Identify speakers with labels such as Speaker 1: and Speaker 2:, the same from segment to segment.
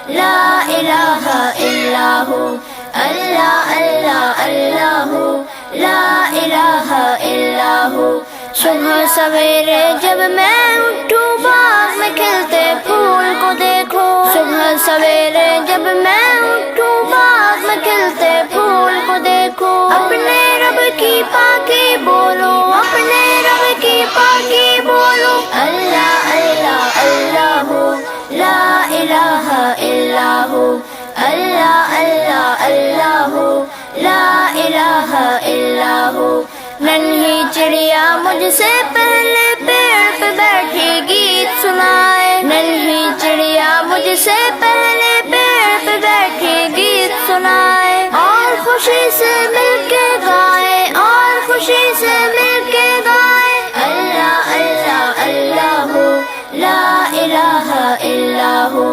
Speaker 1: لا الہ الا ہو، اللہ اللہ اللہ ہو، لا الہ الا ہو۔ صبح سویرے جب میں اٹھوں باغ میں کھلتے پھول کو دیکھو، صبح سویرے جب میں اٹھوں باغ میں کھلتے پھول کو دیکھو، اپنے رب کی پاکی بولو، اپنے رب کی پاکی بولو، اللہ اللہ اللہ ہو، لا الہ الا ہو، اللہ اللہ اللہ ہو، لا الہ الا ہو۔ ننھی چڑیا مجھ سے پہلے پیڑ پہ بیٹھی گیت سنائے، ننھی چڑیا مجھ سے پہلے پیڑ پہ بیٹھی گیت سنائے، اور خوشی سے مل کے گائے، اور خوشی سے مل کے گائے، اللہ اللہ اللہ ہو، لا الہ الا ہو،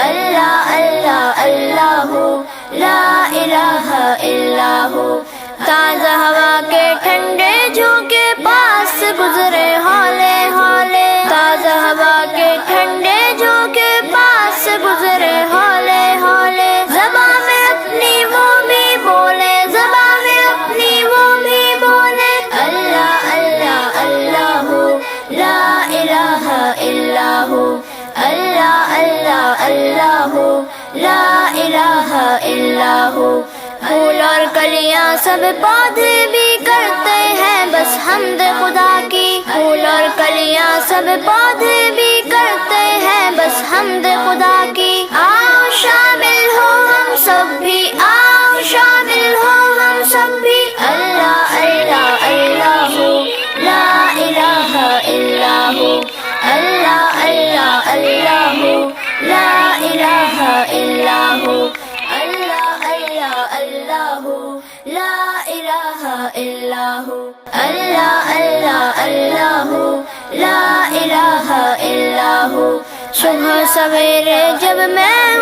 Speaker 1: اللہ اللہ اللہ ہو، لا الہ الا ہو۔ تازہ ہوا کے ٹھنڈے جھونکے پاس سے گزرے ہولے ہولے، تازہ ہوا کے ٹھنڈے جھونکے پاس سے گزرے ہولے ہولے، زباں میں اپنی وہ بھی بولے، زباں میں اپنی وہ بھی بولے، اللہ اللہ اللہ ہو، لا الہ الا ہو، اللہ اللہ اللہ ہو، لا الہ الا ہو۔ پھول اور کلیاں سب پودے بھی کرتے ہیں بس حمد خدا کی، پھول اور کلیاں سب پودے بھی کرتے ہیں بس حمد خدا کی، آؤ شامل ہو ہم سب بھی، آؤ شامل ہو ہم سب بھی، اللہ اللہ اللہ ہو، لا الہ الا ہو، اللہ اللہ اللہ ہو، لا الہ الا ہو، اللہ اللہ اللہ ہو، لا الہ الا ہو، اللہ اللہ اللہ ہو، لا الہ الا ہو۔ صبح سویرے جب میں